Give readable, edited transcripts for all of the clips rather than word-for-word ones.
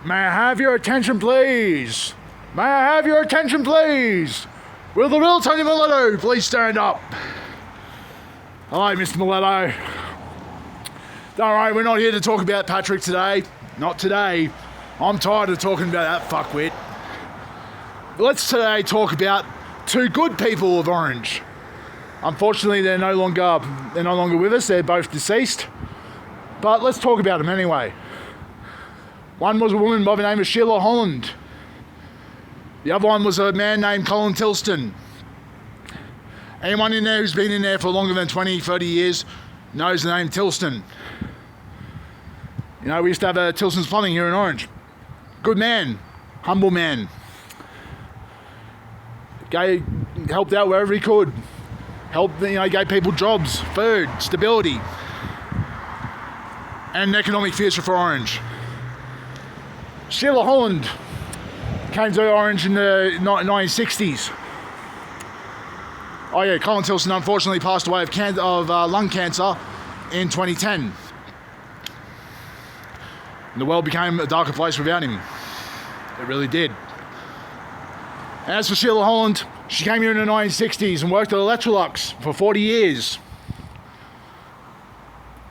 May I have your attention, please? May I have your attention, please? Will the real Tony Miletto please stand up? Hello, Mr. Miletto. Don't worry, we're not here to talk about Patrick today. Not today. I'm tired of talking about that fuckwit. Let's today talk about two good people of Orange. Unfortunately, they're no longer with us. They're both deceased. But let's talk about them anyway. One was a woman by the name of Sheila Holland. The other one was a man named Colin Tilston. Anyone in there who's been in there for longer than 20, 30 years knows the name Tilston. You know, we used to have a Tilston's Plumbing here in Orange. Good man, humble man. Helped out wherever he could. Gave people jobs, food, stability, and an economic future for Orange. Sheila Holland came to Orange in the 1960s. Oh yeah, Colin Tilston unfortunately passed away of lung cancer in 2010. And the world became a darker place without him. It really did. As for Sheila Holland, she came here in the 1960s and worked at Electrolux for 40 years.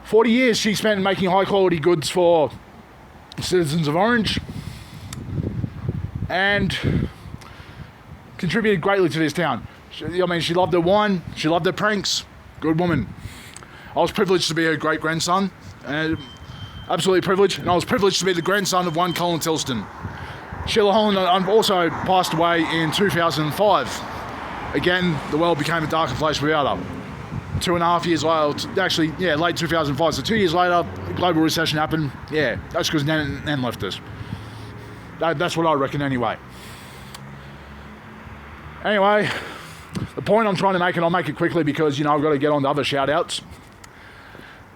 40 years she spent making high quality goods for citizens of Orange and contributed greatly to this town. She loved her wine, she loved her pranks. Good woman. I was privileged to be her great-grandson. Absolutely privileged. And I was privileged to be the grandson of one Colin Tilston. Sheila Holland also passed away in 2005. Again, the world became a darker place without her. 2.5 years later, late 2005. So 2 years later, global recession happened. Yeah, that's because Nan left us. That's what I reckon anyway. Anyway, the point I'm trying to make, and I'll make it quickly because, I've got to get on to other shout-outs.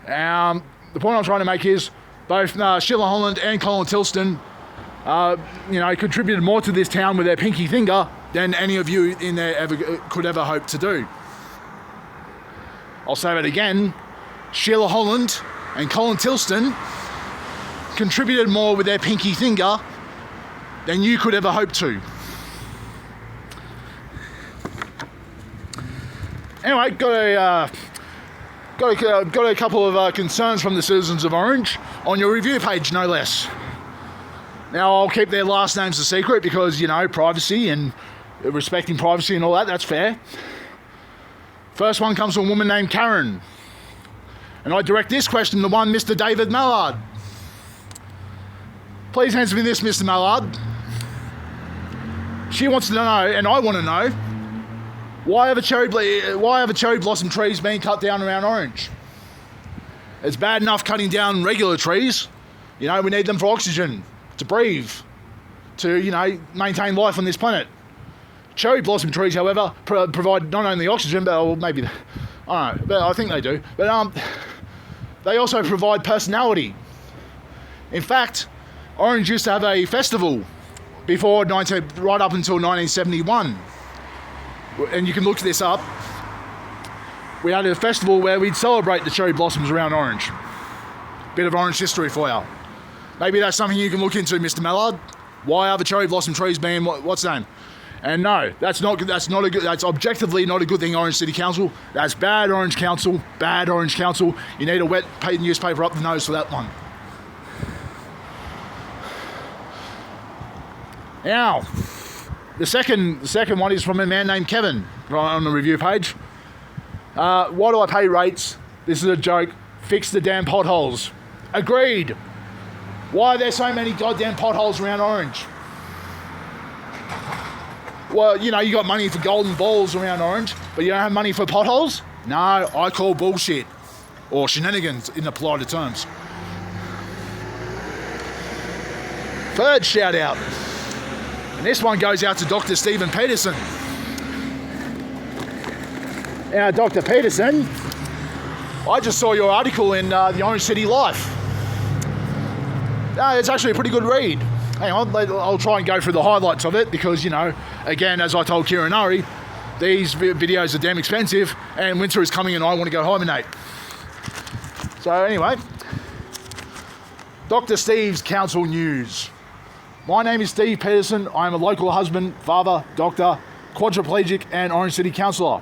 The point I'm trying to make is both Sheila Holland and Colin Tilston contributed more to this town with their pinky finger than any of you in there could ever hope to do. I'll say that again. Sheila Holland and Colin Tilston contributed more with their pinky finger than you could ever hope to. Anyway, got a couple of concerns from the citizens of Orange on your review page, no less. Now, I'll keep their last names a secret because, privacy and respecting privacy and all that, that's fair. First one comes from a woman named Karen. And I direct this question to one Mr. David Mallard. Please answer me this, Mr. Mallard. She wants to know, and I want to know, why are the cherry blossom trees being cut down around Orange? It's bad enough cutting down regular trees. We need them for oxygen, to breathe, to, maintain life on this planet. Cherry blossom trees, however, provide not only oxygen, but maybe, I don't know, but I think they do, but they also provide personality. In fact, Orange used to have a festival right up until 1971. And you can look this up. We had a festival where we'd celebrate the cherry blossoms around Orange. Bit of Orange history for you. Maybe that's something you can look into, Mr. Mallard. Why are the cherry blossom trees being what's the name? And no, that's objectively not a good thing, Orange City Council. That's bad Orange Council. Bad Orange Council. You need a wet newspaper up the nose for that one. Now, the second one is from a man named Kevin on the review page. Why do I pay rates? This is a joke. Fix the damn potholes. Agreed. Why are there so many goddamn potholes around Orange? Well, you got money for golden balls around Orange, but you don't have money for potholes? No, I call bullshit. Or shenanigans in the politer terms. Third shout out. And this one goes out to Dr. Stephen Peterson. Now, Dr. Peterson, I just saw your article in the Orange City Life. It's actually a pretty good read. Hang on, I'll try and go through the highlights of it because, again, as I told Kieran Ari, these videos are damn expensive and winter is coming and I want to go hibernate. So anyway, Dr. Steve's Council News. My name is Steve Peterson. I am a local husband, father, doctor, quadriplegic and Orange City councillor.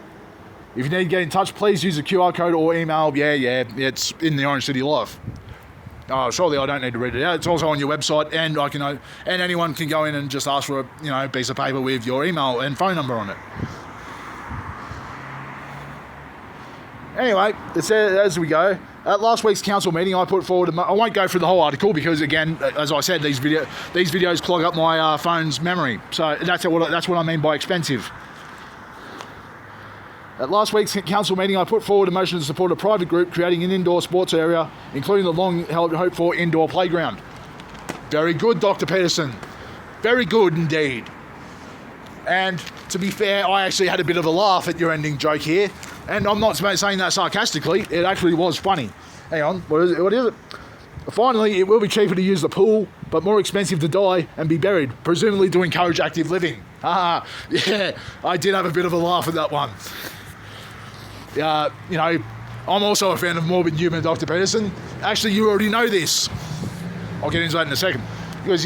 If you need to get in touch, please use the QR code or email. Yeah, it's in the Orange City Life. Surely I don't need to read it out. It's also on your website, and and anyone can go in and just ask for a piece of paper with your email and phone number on it. Anyway, as we go, at last week's council meeting, I put forward. I won't go through the whole article because, again, as I said, these videos clog up my phone's memory. So that's what I mean by expensive. At last week's council meeting, I put forward a motion to support a private group creating an indoor sports area, including the long-hoped-for indoor playground. Very good, Dr. Peterson. Very good indeed. And to be fair, I actually had a bit of a laugh at your ending joke here. And I'm not saying that sarcastically. It actually was funny. Hang on, what is it? Finally, it will be cheaper to use the pool, but more expensive to die and be buried, presumably to encourage active living. Yeah, I did have a bit of a laugh at that one. I'm also a fan of Morbid Human, Dr. Peterson. Actually, you already know this. I'll get into that in a second. Because,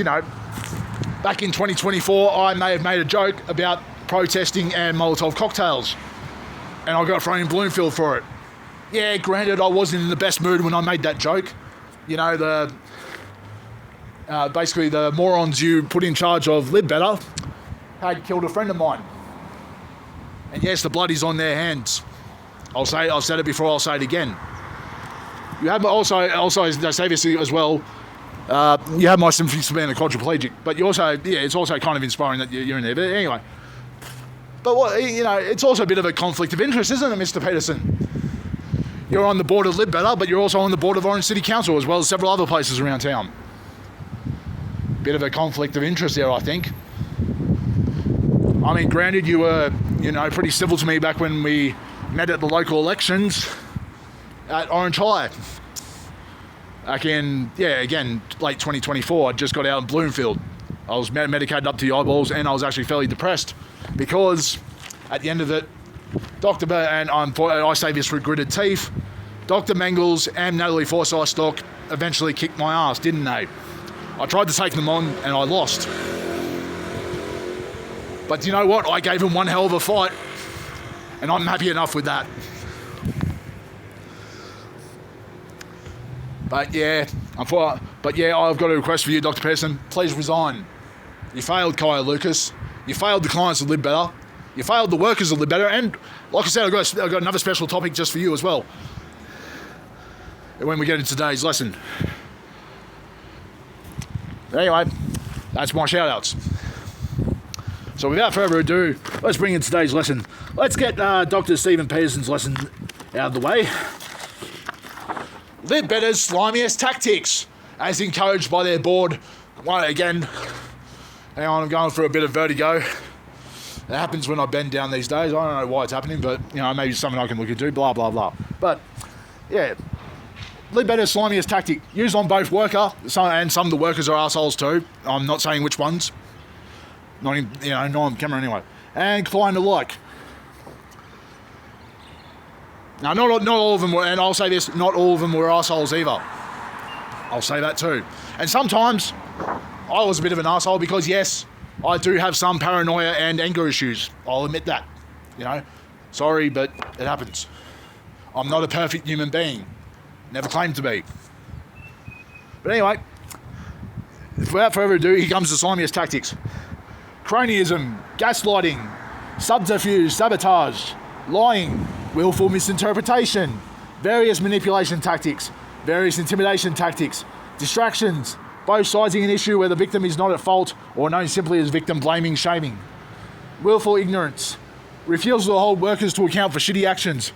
back in 2024, I may have made a joke about protesting and Molotov cocktails. And I got thrown in Bloomfield for it. Yeah, granted, I wasn't in the best mood when I made that joke. Basically the morons you put in charge of Live Better had killed a friend of mine. And yes, the blood is on their hands. I've said it before, I'll say it again. You have also I say this as well, you have my sympathies for being a quadriplegic, but you also, it's also kind of inspiring that you're in there. But anyway, it's also a bit of a conflict of interest, isn't it, Mr. Peterson? You're on the board of Live Better, but you're also on the board of Orange City Council, as well as several other places around town. Bit of a conflict of interest there, I think. I mean, granted, you were, pretty civil to me back when we met at the local elections at Orange High. Back in, late 2024, I just got out in Bloomfield. I was medicated up to the eyeballs, and I was actually fairly depressed because at the end of it, I say this with gritted teeth, Dr. Mengels and Natalie Forsyth-Stock eventually kicked my ass, didn't they? I tried to take them on, and I lost. But you know what? I gave them one hell of a fight, and I'm happy enough with that. But I've got a request for you, Dr. Pearson. Please resign. You failed Kaya Lucas. You failed the clients of Live Better. You failed the workers of Live Better. And like I said, I've got another special topic just for you as well when we get into today's lesson. Anyway, that's my shout-outs. So without further ado, let's bring in today's lesson. Let's get Dr. Stephen Peterson's lesson out of the way. Live Better's slimiest tactics, as encouraged by their board. Again, hang on, I'm going through a bit of vertigo. It happens when I bend down these days. I don't know why it's happening, but maybe it's something I can look into, blah, blah, blah. But, Live Better's slimiest tactic, used on both worker, and some of the workers are arseholes too. I'm not saying which ones. Not on camera anyway. And client alike. Now, not all of them were, and I'll say this, not all of them were arseholes either. I'll say that too. And sometimes I was a bit of an arsehole because, yes, I do have some paranoia and anger issues. I'll admit that. Sorry, but it happens. I'm not a perfect human being. Never claimed to be. But anyway, without further ado, here comes the slimiest tactics. Cronyism, gaslighting, subterfuge, sabotage, lying, willful misinterpretation, various manipulation tactics, various intimidation tactics, distractions, both siding an issue where the victim is not at fault or known simply as victim blaming, shaming, willful ignorance, refusal to hold workers to account for shitty actions.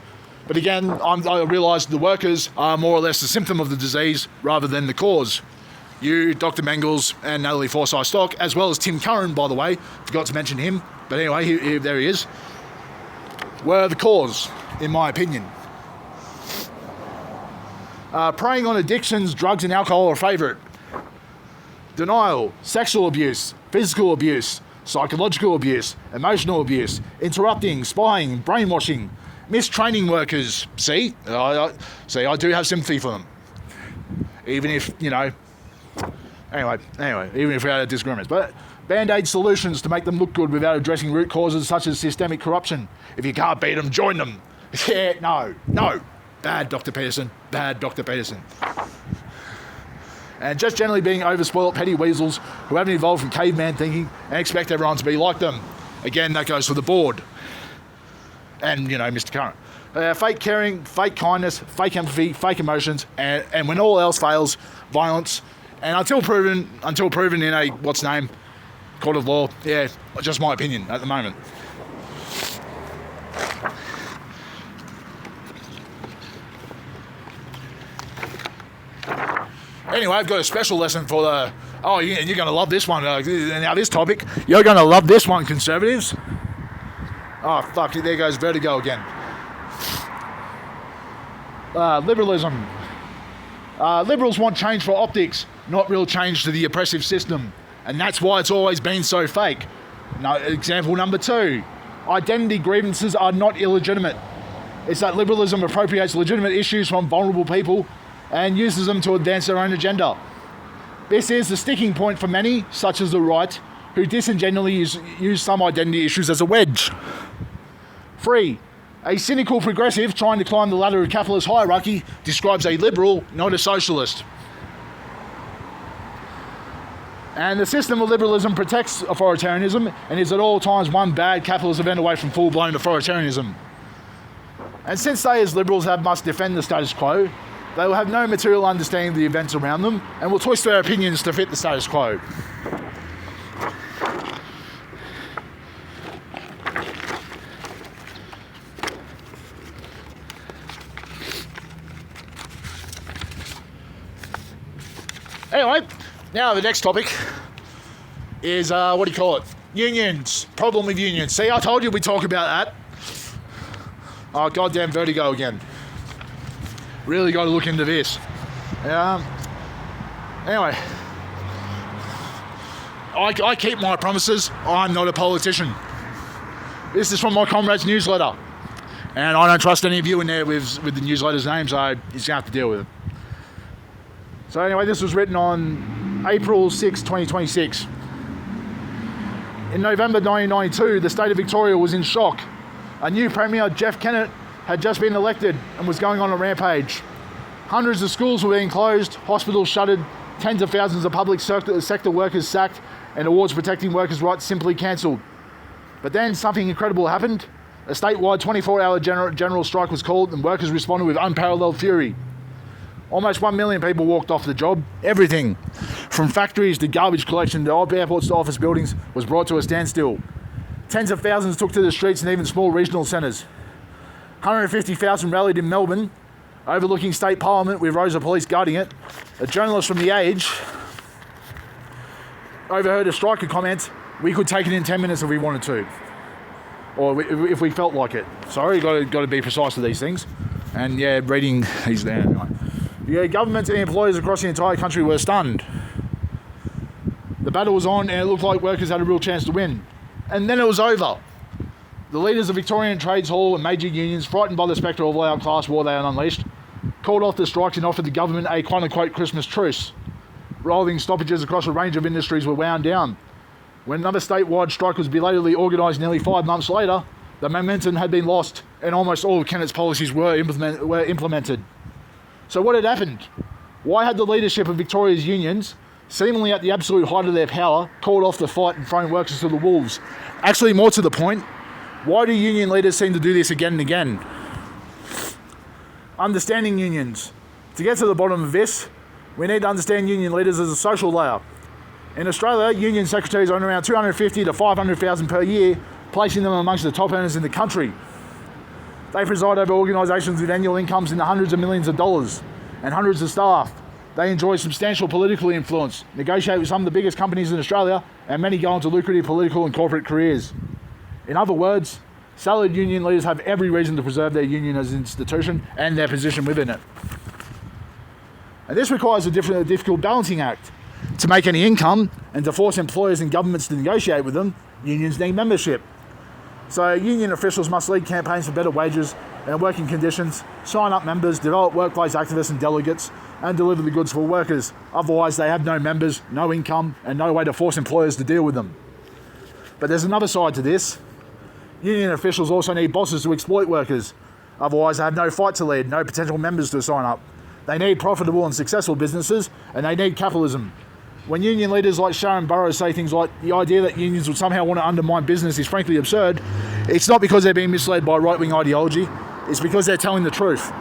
But again, I realise the workers are more or less a symptom of the disease rather than the cause. You, Dr. Mengels, and Natalie Forsyth-Stock, as well as Tim Curran, by the way, forgot to mention him, but anyway, there he is, were the cause, in my opinion. Preying on addictions, drugs and alcohol are a favourite. Denial, sexual abuse, physical abuse, psychological abuse, emotional abuse, interrupting, spying, brainwashing, mistraining workers. See, I do have sympathy for them. Even if, Anyway, even if we had disagreements. But band-aid solutions to make them look good without addressing root causes such as systemic corruption. If you can't beat them, join them. Yeah, no. Bad, Dr. Peterson. Bad, Dr. Peterson. And just generally being overspoiled petty weasels who haven't evolved from caveman thinking and expect everyone to be like them. Again, that goes for the board. And, Mr. Current. Fake caring, fake kindness, fake empathy, fake emotions, and when all else fails, violence. And until proven in a, court of law, yeah, just my opinion at the moment. Anyway, I've got a special lesson for the... Oh, yeah, you're going to love this one. Now, this topic, you're going to love this one, Conservatives. Oh, fuck, there goes Vertigo again. Liberalism. Liberals want change for optics, not real change to the oppressive system. And that's why it's always been so fake. Example number 2. Identity grievances are not illegitimate. It's that liberalism appropriates legitimate issues from vulnerable people and uses them to advance their own agenda. This is the sticking point for many, such as the right, who disingenuously use some identity issues as a wedge. 3. A cynical progressive trying to climb the ladder of capitalist hierarchy describes a liberal, not a socialist. And the system of liberalism protects authoritarianism and is at all times one bad capitalist event away from full-blown authoritarianism. And since they as liberals must defend the status quo, they will have no material understanding of the events around them and will twist their opinions to fit the status quo. Anyway, now the next topic is, unions. Problem with unions. See, I told you we'd talk about that. Oh, goddamn Vertigo again. Really got to look into this. Anyway, I keep my promises. I'm not a politician. This is from my comrade's newsletter. And I don't trust any of you in there with the newsletter's name, so you're going to have to deal with it. So anyway, this was written on April 6, 2026. In November 1992, the state of Victoria was in shock. A new Premier, Jeff Kennett, had just been elected and was going on a rampage. Hundreds of schools were being closed, hospitals shuttered, tens of thousands of public sector workers sacked, and awards protecting workers' rights simply cancelled. But then something incredible happened. A statewide 24-hour general strike was called and workers responded with unparalleled fury. Almost 1 million people walked off the job. Everything, from factories to garbage collection to airports to office buildings, was brought to a standstill. Tens of thousands took to the streets in even small regional centres. 150,000 rallied in Melbourne, overlooking state parliament with rows of police guarding it. A journalist from The Age overheard a striker comment, "We could take it in 10 minutes if we wanted to." Or if we felt like it. Sorry, got to be precise with these things. And yeah, reading, he's there anyway. Yeah, governments and employers across the entire country were stunned. The battle was on and it looked like workers had a real chance to win. And then it was over. The leaders of Victorian Trades Hall and major unions, frightened by the spectre of all-out class war they had unleashed, called off the strikes and offered the government a quote-unquote Christmas truce. Rolling stoppages across a range of industries were wound down. When another statewide strike was belatedly organised nearly 5 months later, the momentum had been lost and almost all of Kennett's policies were implemented. So what had happened? Why had the leadership of Victoria's unions, seemingly at the absolute height of their power, called off the fight and thrown workers to the wolves? Actually, more to the point, why do union leaders seem to do this again and again? Understanding unions. To get to the bottom of this, we need to understand union leaders as a social layer. In Australia, union secretaries earn around 250 to 500,000 per year, placing them amongst the top earners in the country. They preside over organisations with annual incomes in the hundreds of millions of dollars and hundreds of staff. They enjoy substantial political influence, negotiate with some of the biggest companies in Australia, and many go on to lucrative political and corporate careers. In other words, salaried union leaders have every reason to preserve their union as an institution and their position within it. And this requires a difficult balancing act. To make any income and to force employers and governments to negotiate with them, unions need membership. So union officials must lead campaigns for better wages and working conditions, sign up members, develop workplace activists and delegates, and deliver the goods for workers. Otherwise, they have no members, no income, and no way to force employers to deal with them. But there's another side to this. Union officials also need bosses to exploit workers. Otherwise, they have no fight to lead, no potential members to sign up. They need profitable and successful businesses, and they need capitalism. When union leaders like Sharon Burrows say things like the idea that unions would somehow want to undermine business is frankly absurd, it's not because they're being misled by right-wing ideology, it's because they're telling the truth.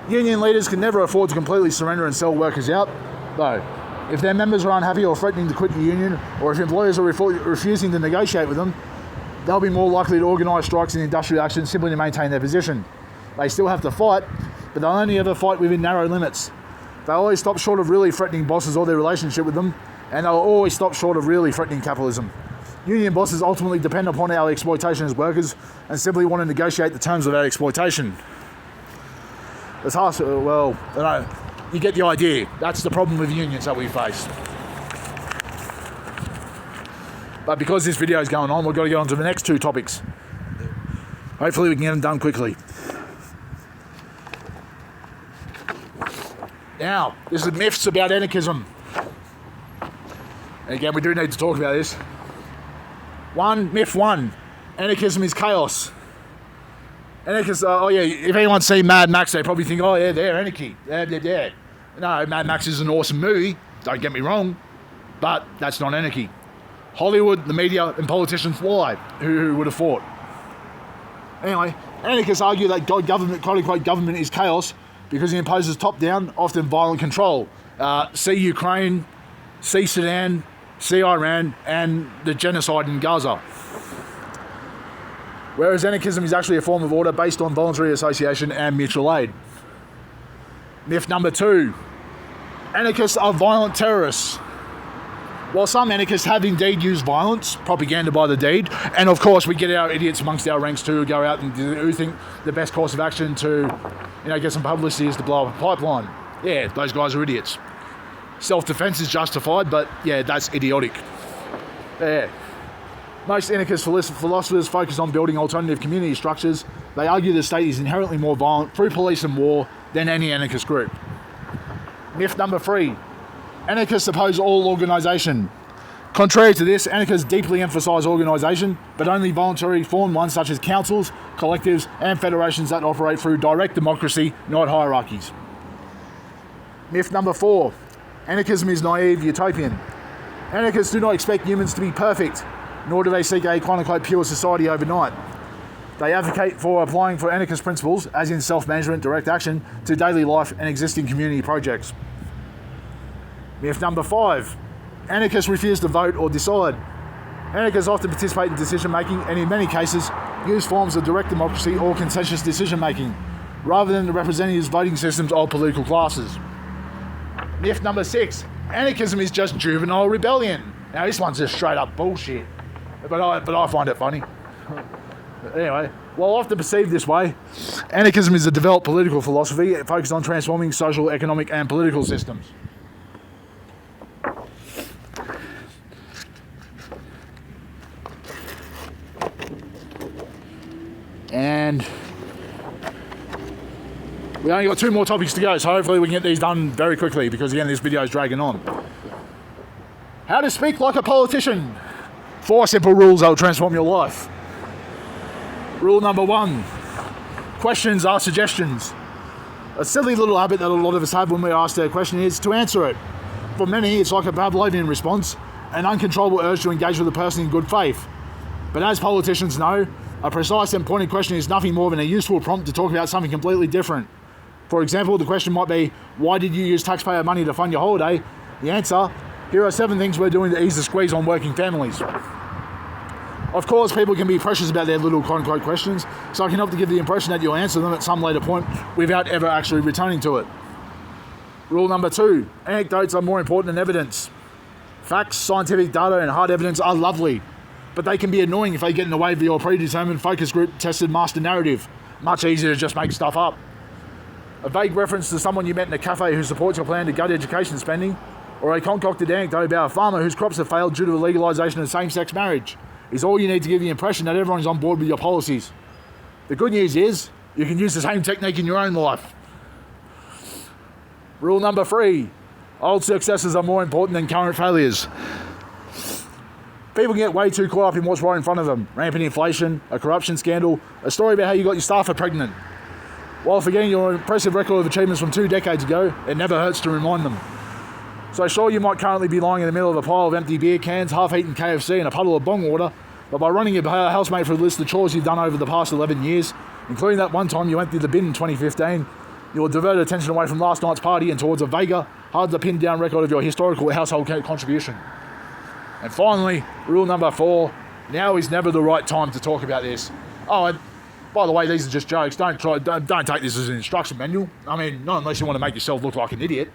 Union leaders can never afford to completely surrender and sell workers out, though. If their members are unhappy or threatening to quit the union, or if employers are refusing to negotiate with them, they'll be more likely to organise strikes and industrial action simply to maintain their position. They still have to fight, but they'll only ever fight within narrow limits. They'll always stop short of really threatening bosses or their relationship with them, and they'll always stop short of really threatening capitalism. Union bosses ultimately depend upon our exploitation as workers and simply want to negotiate the terms of our exploitation. It's harsh, well, you get the idea. That's the problem with unions that we face. But because this video is going on, we've got to get on to the next two topics. Hopefully we can get them done quickly. Now, this is myths about anarchism. And again, we do need to talk about this. Myth one, anarchism is chaos. Anarchists, if anyone's seen Mad Max, they probably think, oh yeah, they're anarchy. They're. No, Mad Max is an awesome movie, don't get me wrong, but that's not anarchy. Hollywood, the media, and politicians lie. Who would have thought? Anyway, anarchists argue that government, quote-unquote, government is chaos because it imposes top-down, often violent control. See Ukraine, see Sudan, see Iran, and the genocide in Gaza. Whereas anarchism is actually a form of order based on voluntary association and mutual aid. Myth number two, anarchists are violent terrorists. While some anarchists have indeed used violence, propaganda by the deed, and of course we get our idiots amongst our ranks too who go out and who think the best course of action to get some publicity is to blow up a pipeline. Yeah, those guys are idiots. Self-defense is justified, but yeah, that's idiotic. Yeah. Most anarchist philosophers focus on building alternative community structures. They argue the state is inherently more violent through police and war than any anarchist group. Myth number three, anarchists oppose all organisation. Contrary to this, anarchists deeply emphasise organisation, but only voluntarily formed ones such as councils, collectives and federations that operate through direct democracy, not hierarchies. Myth number four, anarchism is naive, utopian. Anarchists do not expect humans to be perfect, nor do they seek a quote-unquote pure society overnight. They advocate for applying for anarchist principles, as in self-management, direct action, to daily life and existing community projects. Myth number five, anarchists refuse to vote or decide. Anarchists often participate in decision-making and in many cases use forms of direct democracy or consensus decision-making, rather than the representatives' voting systems of political classes. Myth number six, anarchism is just juvenile rebellion. Now this one's just straight up bullshit. But I find it funny. Anyway, while often perceived this way, anarchism is a developed political philosophy focused on transforming social, economic and political systems. And we only got two more topics to go, so hopefully we can get these done very quickly because again this video is dragging on. How to speak like a politician. 4 simple rules that will transform your life. Rule number one, questions are suggestions. A silly little habit that a lot of us have when we ask a question is to answer it. For many, it's like a Pavlovian response, an uncontrollable urge to engage with a person in good faith. But as politicians know, a precise and pointed question is nothing more than a useful prompt to talk about something completely different. For example, the question might be, why did you use taxpayer money to fund your holiday? The answer, here are 7 things we're doing to ease the squeeze on working families. Of course, people can be precious about their little quote-unquote questions, so I can help to give the impression that you'll answer them at some later point without ever actually returning to it. Rule number 2, anecdotes are more important than evidence. Facts, scientific data and hard evidence are lovely, but they can be annoying if they get in the way of your predetermined focus group tested master narrative. Much easier to just make stuff up. A vague reference to someone you met in a cafe who supports your plan to gut education spending, or a concocted anecdote about a farmer whose crops have failed due to the legalisation of same-sex marriage is all you need to give the impression that everyone's on board with your policies. The good news is, you can use the same technique in your own life. Rule number 3. Old successes are more important than current failures. People get way too caught up in what's right in front of them. Rampant inflation, a corruption scandal, a story about how you got your staffer pregnant. While forgetting your impressive record of achievements from 2 decades ago, it never hurts to remind them. So sure, you might currently be lying in the middle of a pile of empty beer cans, half-eaten KFC and a puddle of bong water, but by running your housemate through a list of chores you've done over the past 11 years, including that one time you emptied the bin in 2015, you'll divert attention away from last night's party and towards a vaguer, hard-to-pin-down record of your historical household contribution. And finally, rule number 4, now is never the right time to talk about this. Oh, and by the way, these are just jokes. Don't take this as an instruction manual. I mean, not unless you want to make yourself look like an idiot.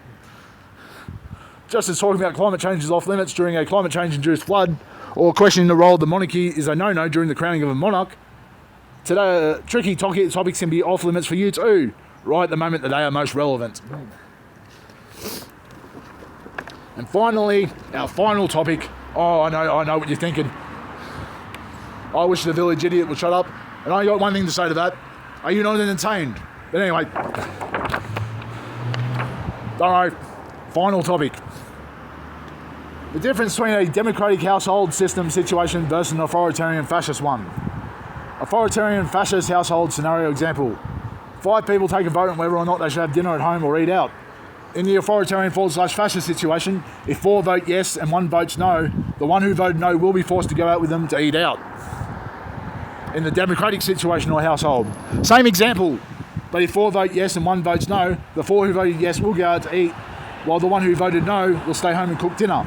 Just as talking about climate change is off limits during a climate change-induced flood, or questioning the role of the monarchy is a no-no during the crowning of a monarch, today tricky topics can be off limits for you too, right at the moment that they are most relevant. And finally, our final topic. Oh, I know what you're thinking. I wish the village idiot would shut up. And I got one thing to say to that. Are you not entertained? But anyway, don't worry. Final topic. The difference between a democratic household system situation versus an authoritarian fascist one. Authoritarian fascist household scenario example. 5 people take a vote on whether or not they should have dinner at home or eat out. In the authoritarian/fascist situation, if 4 vote yes and 1 votes no, the one who voted no will be forced to go out with them to eat out. In the democratic situation or household, same example, but if 4 vote yes and 1 votes no, the 4 who voted yes will go out to eat, while the one who voted no will stay home and cook dinner.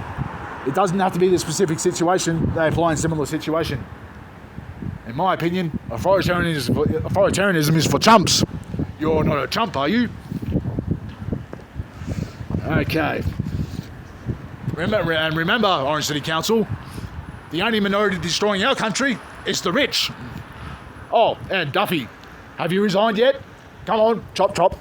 It doesn't have to be the specific situation, they apply in similar situation. In my opinion, authoritarianism is for chumps. You're not a chump, are you? Okay. Remember, Orange City Council, the only minority destroying our country is the rich. Oh, and Duffy, have you resigned yet? Come on, chop chop.